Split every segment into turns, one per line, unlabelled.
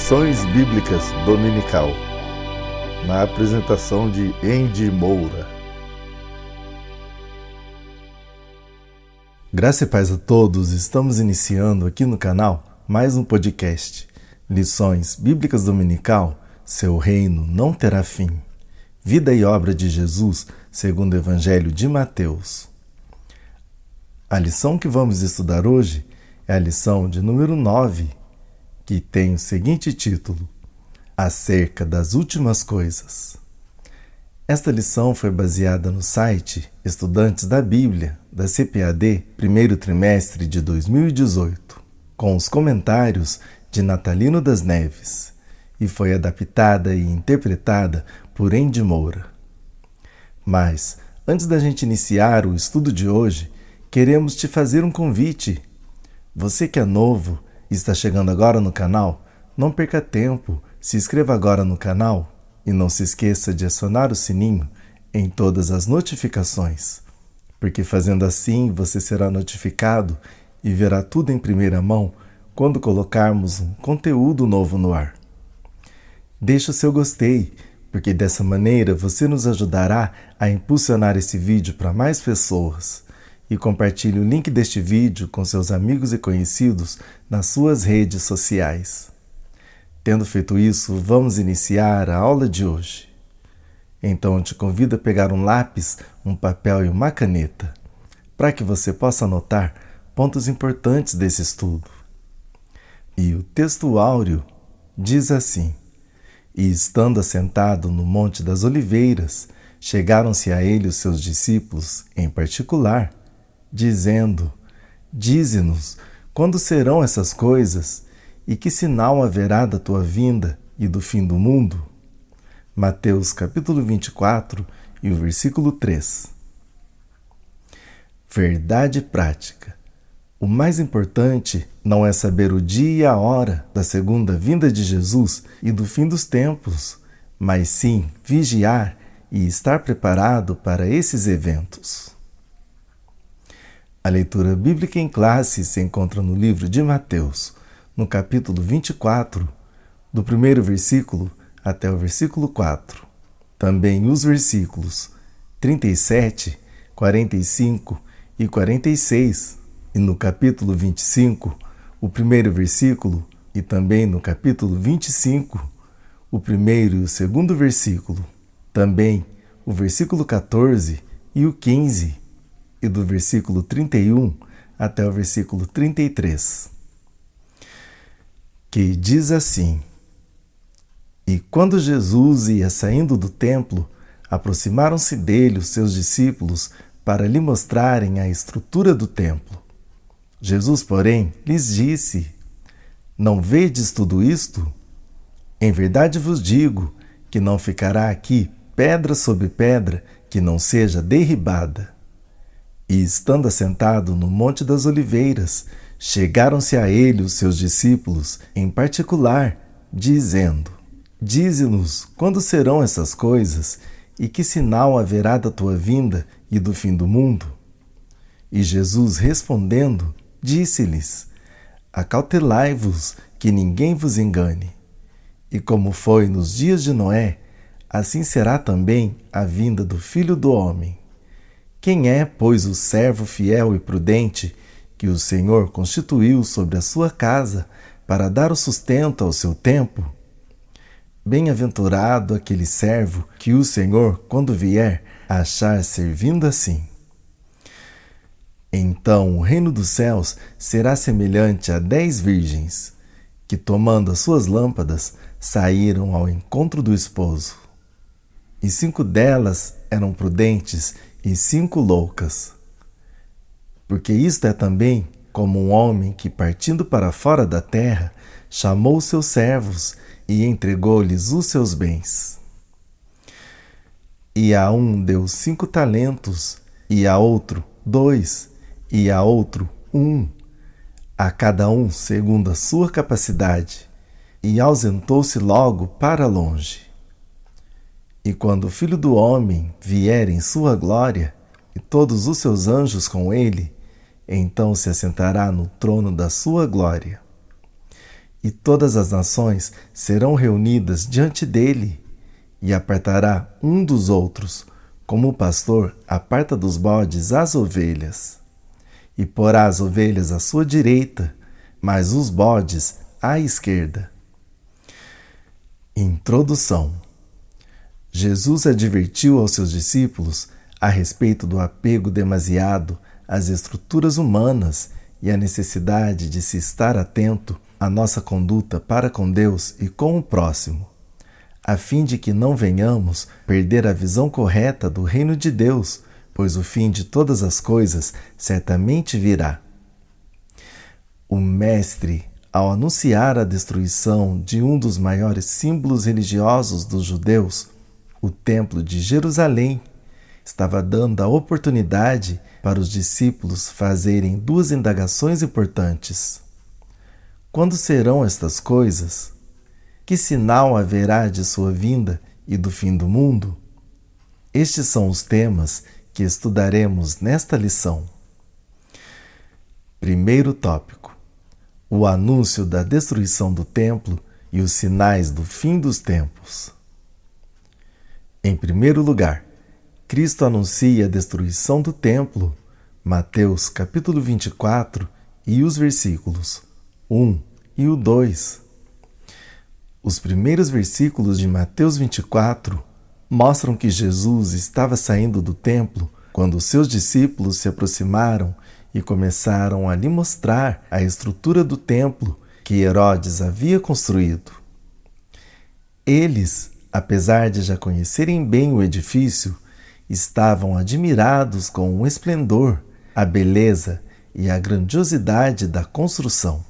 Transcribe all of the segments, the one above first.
Lições Bíblicas Dominical, na apresentação de Andy Moura. Graça e paz a todos, estamos iniciando aqui no canal mais um podcast, Lições Bíblicas Dominical, seu reino não terá fim. Vida e obra de Jesus, segundo o Evangelho de Mateus. A lição que vamos estudar hoje é a lição de número 9, que tem o seguinte título: Acerca das últimas coisas. Esta lição foi baseada no site Estudantes da Bíblia, da CPAD, primeiro trimestre de 2018, com os comentários de Natalino das Neves, e foi adaptada e interpretada por Andy Moura. Mas, antes da gente iniciar o estudo de hoje, queremos te fazer um convite. Você que é novo e está chegando agora no canal, não perca tempo, se inscreva agora no canal e não se esqueça de acionar o sininho em todas as notificações, porque fazendo assim você será notificado e verá tudo em primeira mão quando colocarmos um conteúdo novo no ar. Deixe o seu gostei, porque dessa maneira você nos ajudará a impulsionar esse vídeo para mais pessoas. E compartilhe o link deste vídeo com seus amigos e conhecidos nas suas redes sociais. Tendo feito isso, vamos iniciar a aula de hoje. Então eu te convido a pegar um lápis, um papel e uma caneta, para que você possa anotar pontos importantes desse estudo. E o texto áureo diz assim: E estando assentado no Monte das Oliveiras, chegaram-se a ele os seus discípulos em particular, dizendo: Dize-nos, quando serão essas coisas, e que sinal haverá da tua vinda e do fim do mundo? Mateus capítulo 24 e o versículo 3. Verdade prática. O mais importante não é saber o dia e a hora da segunda vinda de Jesus e do fim dos tempos, mas sim vigiar e estar preparado para esses eventos. A leitura bíblica em classe se encontra no livro de Mateus, no capítulo 24, do primeiro versículo até o versículo 4. Também os versículos 37, 45 e 46, e no capítulo 25, o primeiro versículo, e também no capítulo 25, o primeiro e o segundo versículo, também o versículo 14 e o 15, e do versículo 31 até o versículo 33, que diz assim: E quando Jesus ia saindo do templo, aproximaram-se dele os seus discípulos para lhe mostrarem a estrutura do templo. Jesus, porém, lhes disse: Não vedes tudo isto? Em verdade vos digo que não ficará aqui pedra sobre pedra que não seja derribada. E estando assentado no Monte das Oliveiras, chegaram-se a ele os seus discípulos em particular, dizendo: Dize-nos quando serão essas coisas, e que sinal haverá da tua vinda e do fim do mundo? E Jesus respondendo, disse-lhes: Acautelai-vos, que ninguém vos engane. E como foi nos dias de Noé, assim será também a vinda do Filho do Homem. Quem é, pois, o servo fiel e prudente que o Senhor constituiu sobre a sua casa para dar o sustento ao seu tempo? Bem-aventurado aquele servo que o Senhor, quando vier, achar servindo assim. Então o reino dos céus será semelhante a 10 virgens, que tomando as suas lâmpadas, saíram ao encontro do esposo. E 5 delas eram prudentes e 5 loucas. Porque isto é também como um homem que, partindo para fora da terra, chamou os seus servos e entregou-lhes os seus bens. E a um deu 5 talentos, e a outro 2, e a outro 1, a cada um segundo a sua capacidade, e ausentou-se logo para longe. E quando o Filho do Homem vier em sua glória, e todos os seus anjos com ele, então se assentará no trono da sua glória. e todas as nações serão reunidas diante dele, e apartará um dos outros, como o pastor aparta dos bodes as ovelhas. E porá as ovelhas à sua direita, mas os bodes à esquerda. Introdução. Jesus advertiu aos seus discípulos a respeito do apego demasiado às estruturas humanas e a necessidade de se estar atento à nossa conduta para com Deus e com o próximo, a fim de que não venhamos perder a visão correta do reino de Deus, pois o fim de todas as coisas certamente virá. O Mestre, ao anunciar a destruição de um dos maiores símbolos religiosos dos judeus, o Templo de Jerusalém, estava dando a oportunidade para os discípulos fazerem duas indagações importantes. Quando serão estas coisas? Que sinal haverá de sua vinda e do fim do mundo? Estes são os temas que estudaremos nesta lição. Primeiro tópico: o anúncio da destruição do templo e os sinais do fim dos tempos. Em primeiro lugar, Cristo anuncia a destruição do templo, Mateus capítulo 24 e os versículos 1 e o 2. Os primeiros versículos de Mateus 24 mostram que Jesus estava saindo do templo quando seus discípulos se aproximaram e começaram a lhe mostrar a estrutura do templo que Herodes havia construído. Eles, apesar de já conhecerem bem o edifício, estavam admirados com o esplendor, a beleza e a grandiosidade da construção.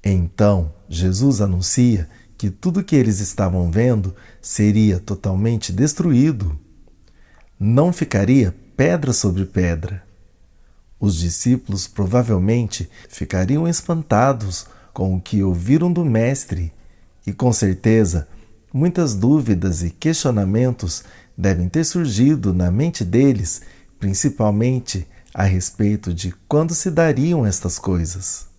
Então, Jesus anuncia que tudo que eles estavam vendo seria totalmente destruído. Não ficaria pedra sobre pedra. Os discípulos provavelmente ficariam espantados com o que ouviram do Mestre e, com certeza, muitas dúvidas e questionamentos devem ter surgido na mente deles, principalmente a respeito de quando se dariam estas coisas.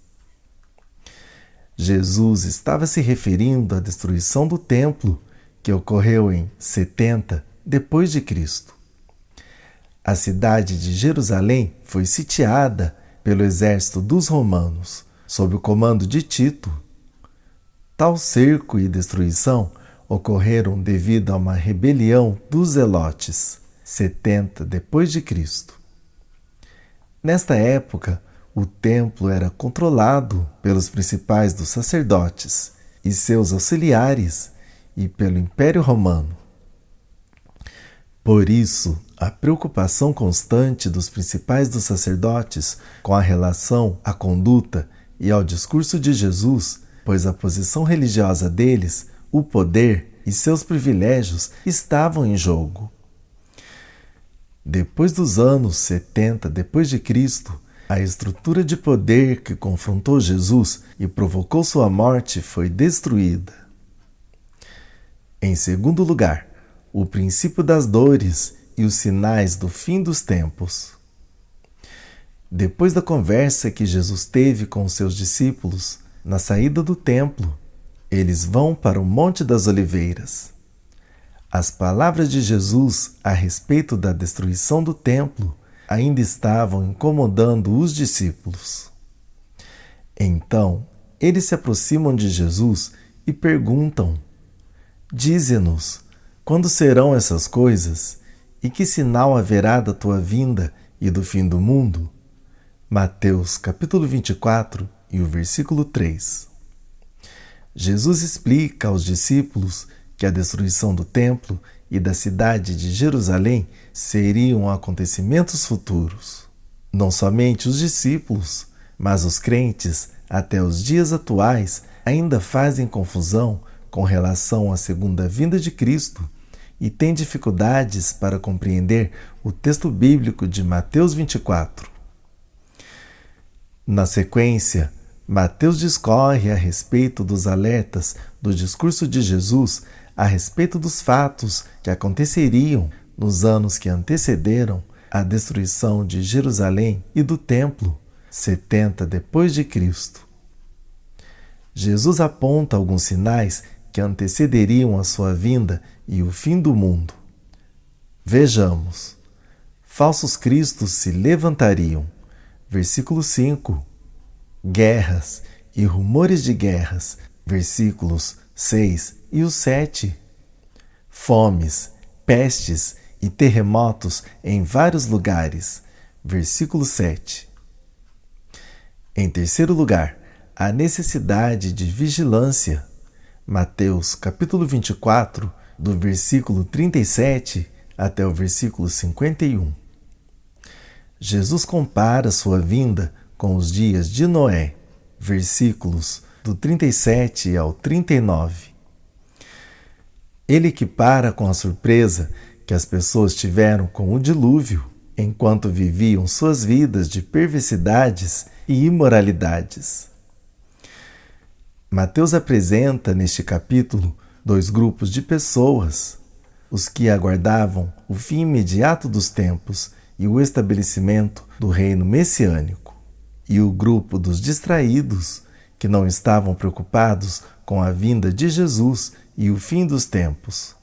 Jesus estava se referindo à destruição do templo, que ocorreu em 70 depois de Cristo. A cidade de Jerusalém foi sitiada pelo exército dos romanos, sob o comando de Tito. Tal cerco e destruição ocorreram devido a uma rebelião dos zelotes, 70 depois de Cristo. Nesta época, o templo era controlado pelos principais dos sacerdotes e seus auxiliares e pelo Império Romano. Por isso, a preocupação constante dos principais dos sacerdotes com a relação à conduta e ao discurso de Jesus, pois a posição religiosa deles, o poder e seus privilégios estavam em jogo. Depois dos anos 70 depois de Cristo, a estrutura de poder que confrontou Jesus e provocou sua morte foi destruída. Em segundo lugar, o princípio das dores e os sinais do fim dos tempos. Depois da conversa que Jesus teve com os seus discípulos, na saída do templo, eles vão para o Monte das Oliveiras. As palavras de Jesus a respeito da destruição do templo ainda estavam incomodando os discípulos. Então, eles se aproximam de Jesus e perguntam: Dize-nos, quando serão essas coisas? E que sinal haverá da tua vinda e do fim do mundo? Mateus capítulo 24 e o versículo 3. Jesus explica aos discípulos que a destruição do templo e da cidade de Jerusalém seriam acontecimentos futuros. Não somente os discípulos, mas os crentes, até os dias atuais, ainda fazem confusão com relação à segunda vinda de Cristo e têm dificuldades para compreender o texto bíblico de Mateus 24. Na sequência, Mateus discorre a respeito dos alertas do discurso de Jesus a respeito dos fatos que aconteceriam nos anos que antecederam a destruição de Jerusalém e do templo, 70 depois de Cristo. Jesus aponta alguns sinais que antecederiam a sua vinda e o fim do mundo. Vejamos. Falsos cristos se levantariam. Versículo 5. Guerras e rumores de guerras. Versículos 6 e o 7. Fomes, pestes e terremotos em vários lugares. Versículo 7. Em terceiro lugar, a necessidade de vigilância. Mateus capítulo 24, do versículo 37 até o versículo 51. Jesus compara sua vinda com os dias de Noé, versículos do 37 ao 39. Ele equipara com a surpresa que as pessoas tiveram com o dilúvio, enquanto viviam suas vidas de perversidades e imoralidades. Mateus apresenta neste capítulo dois grupos de pessoas: os que aguardavam o fim imediato dos tempos e o estabelecimento do reino messiânico, e o grupo dos distraídos, que não estavam preocupados com a vinda de Jesus e o fim dos tempos.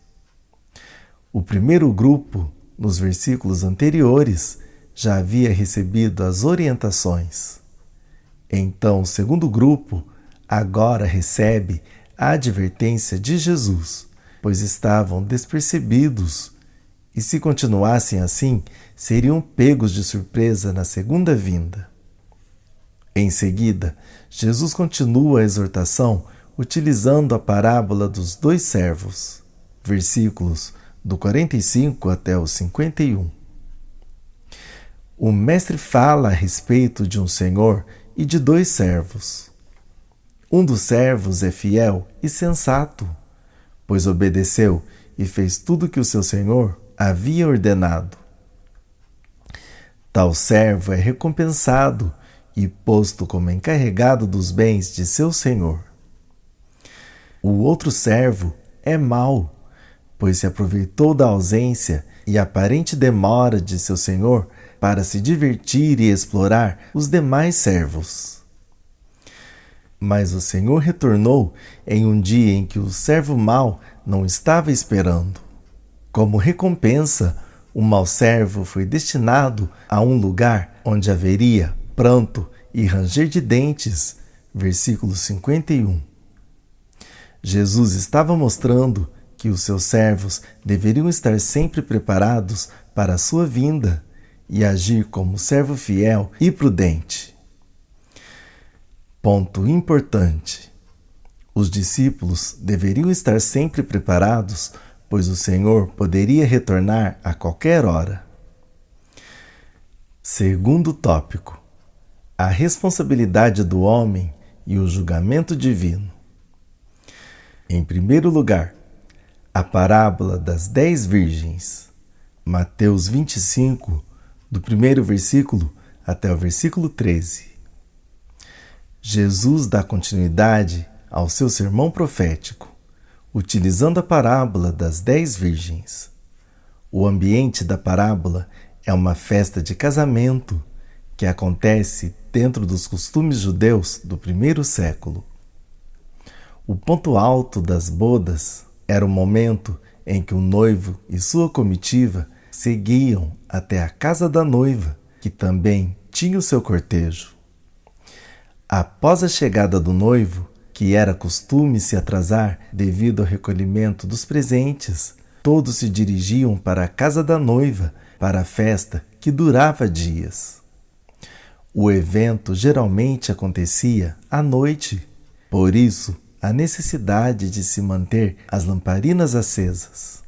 O primeiro grupo, nos versículos anteriores, já havia recebido as orientações. Então, o segundo grupo agora recebe a advertência de Jesus, pois estavam despercebidos, e se continuassem assim, seriam pegos de surpresa na segunda vinda. Em seguida, Jesus continua a exortação utilizando a parábola dos dois servos, versículos do 45 até o 51. O mestre fala a respeito de um senhor e de dois servos. Um dos servos é fiel e sensato, pois obedeceu e fez tudo que o seu senhor havia ordenado. Tal servo é recompensado e posto como encarregado dos bens de seu senhor. O outro servo é mau, pois se aproveitou da ausência e aparente demora de seu senhor para se divertir e explorar os demais servos. Mas o senhor retornou em um dia em que o servo mau não estava esperando. Como recompensa, o mau servo foi destinado a um lugar onde haveria pranto e ranger de dentes. Versículo 51. Jesus estava mostrando que os seus servos deveriam estar sempre preparados para a sua vinda e agir como servo fiel e prudente. Ponto importante: os discípulos deveriam estar sempre preparados, pois o Senhor poderia retornar a qualquer hora. Segundo tópico: a responsabilidade do homem e o julgamento divino. Em primeiro lugar, a parábola das 10 virgens. Mateus 25, do primeiro versículo até o versículo 13. Jesus dá continuidade ao seu sermão profético, utilizando a parábola das 10 virgens. O ambiente da parábola é uma festa de casamento que acontece dentro dos costumes judeus do primeiro século. O ponto alto das bodas era o momento em que o noivo e sua comitiva seguiam até a casa da noiva, que também tinha o seu cortejo. Após a chegada do noivo, que era costume se atrasar devido ao recolhimento dos presentes, todos se dirigiam para a casa da noiva para a festa que durava dias. O evento geralmente acontecia à noite, por isso a necessidade de se manter as lamparinas acesas.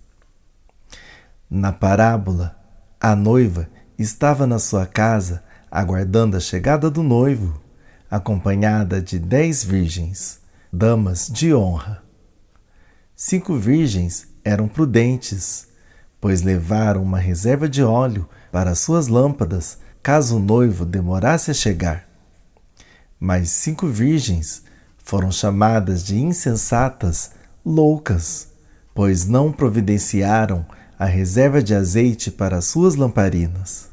Na parábola, a noiva estava na sua casa aguardando a chegada do noivo, acompanhada de 10 virgens, damas de honra. 5 virgens eram prudentes, pois levaram uma reserva de óleo para suas lâmpadas caso o noivo demorasse a chegar. Mas 5 virgens foram chamadas de insensatas, loucas, pois não providenciaram a reserva de azeite para suas lamparinas.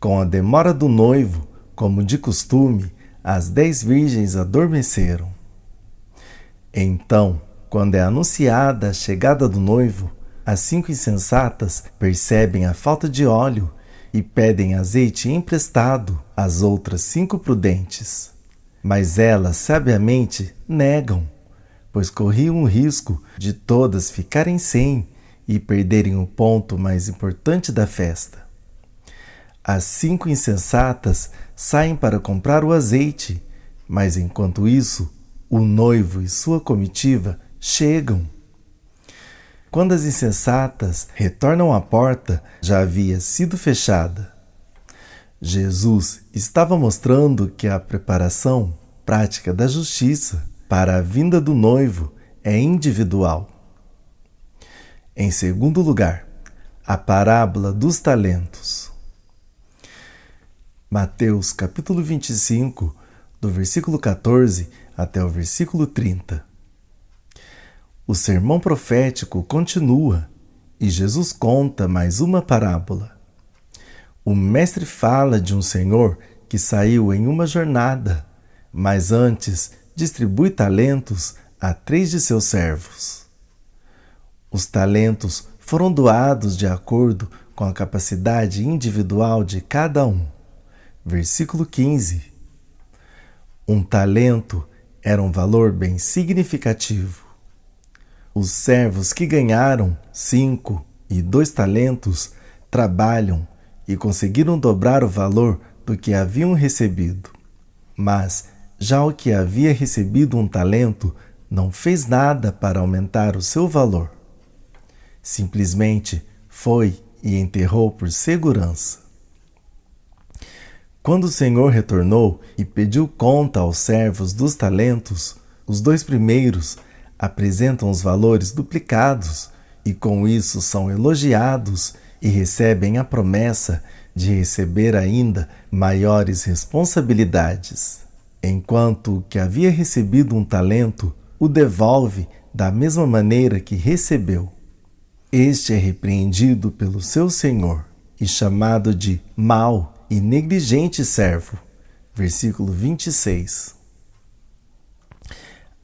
Com a demora do noivo, como de costume, as 10 virgens adormeceram. Então, quando é anunciada a chegada do noivo, as 5 insensatas percebem a falta de óleo e pedem azeite emprestado às outras 5 prudentes. Mas elas sabiamente negam, pois corriam o risco de todas ficarem sem e perderem o ponto mais importante da festa. As 5 insensatas saem para comprar o azeite, mas enquanto isso, o noivo e sua comitiva chegam. Quando as insensatas retornam à porta, já havia sido fechada. Jesus estava mostrando que a preparação prática da justiça para a vinda do noivo é individual. Em segundo lugar, a parábola dos talentos. Mateus capítulo 25, do versículo 14 até o versículo 30. O sermão profético continua e Jesus conta mais uma parábola. O mestre fala de um senhor que saiu em uma jornada, mas antes distribui talentos a 3 de seus servos. Os talentos foram doados de acordo com a capacidade individual de cada um. Versículo 15. Um talento era um valor bem significativo. Os servos que ganharam 5 e 2 talentos trabalham e conseguiram dobrar o valor do que haviam recebido. Mas já o que havia recebido um talento não fez nada para aumentar o seu valor. Simplesmente foi e enterrou por segurança. Quando o Senhor retornou e pediu conta aos servos dos talentos, os 2 primeiros apresentam os valores duplicados e com isso são elogiados e recebem a promessa de receber ainda maiores responsabilidades, enquanto o que havia recebido um talento o devolve da mesma maneira que recebeu. Este é repreendido pelo seu senhor e chamado de mau e negligente servo. Versículo 26.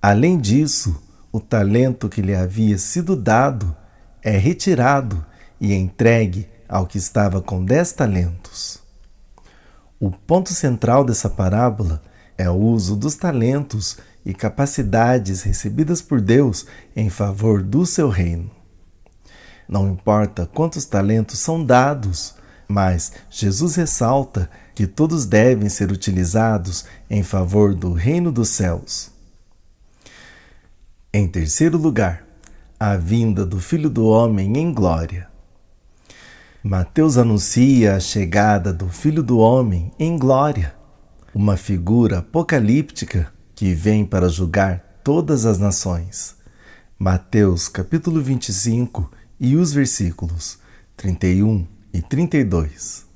Além disso, o talento que lhe havia sido dado é retirado e entregue ao que estava com 10 talentos. O ponto central dessa parábola é o uso dos talentos e capacidades recebidas por Deus em favor do seu reino. Não importa quantos talentos são dados, mas Jesus ressalta que todos devem ser utilizados em favor do reino dos céus. Em terceiro lugar, a vinda do Filho do Homem em glória. Mateus anuncia a chegada do Filho do Homem em glória, uma figura apocalíptica que vem para julgar todas as nações. Mateus capítulo 25 e os versículos 31 e 32.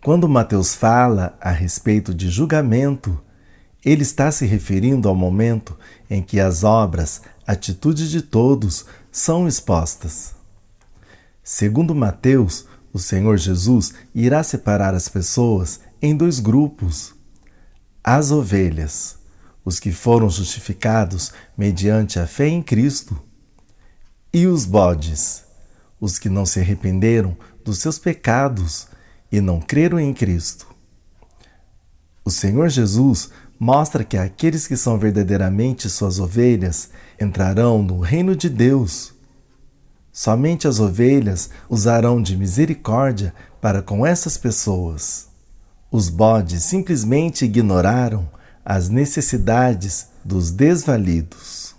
Quando Mateus fala a respeito de julgamento, ele está se referindo ao momento em que as obras, atitudes de todos são expostas. Segundo Mateus, o Senhor Jesus irá separar as pessoas em 2 grupos: as ovelhas, os que foram justificados mediante a fé em Cristo, e os bodes, os que não se arrependeram dos seus pecados e não creram em Cristo. O Senhor Jesus mostra que aqueles que são verdadeiramente suas ovelhas entrarão no reino de Deus. Somente as ovelhas usarão de misericórdia para com essas pessoas. Os bodes simplesmente ignoraram as necessidades dos desvalidos.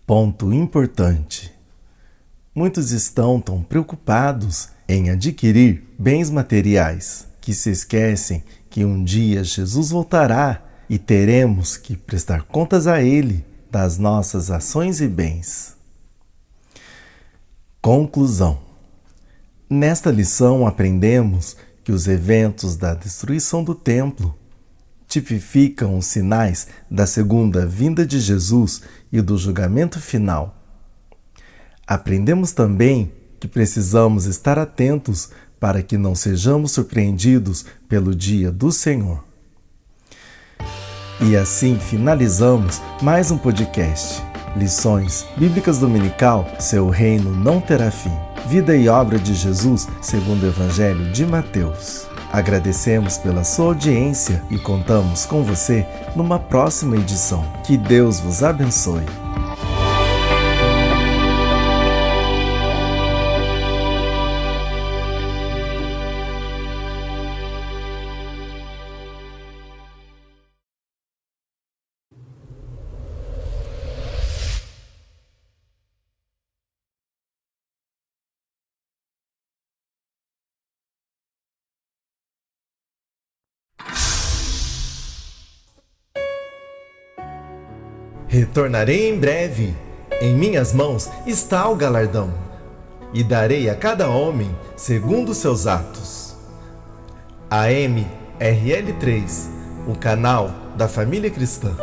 Ponto importante. Muitos estão tão preocupados em adquirir bens materiais que se esquecem que um dia Jesus voltará e teremos que prestar contas a Ele das nossas ações e bens. Conclusão. Nesta lição aprendemos que os eventos da destruição do templo tipificam os sinais da segunda vinda de Jesus e do julgamento final. Aprendemos também que precisamos estar atentos para que não sejamos surpreendidos pelo dia do Senhor. E assim finalizamos mais um podcast. Lições Bíblicas Dominical, seu reino não terá fim. Vida e obra de Jesus, segundo o Evangelho de Mateus. Agradecemos pela sua audiência e contamos com você numa próxima edição. Que Deus vos abençoe. Retornarei em breve, em minhas mãos está o galardão, e darei a cada homem segundo seus atos. AMRL3, o canal da família cristã.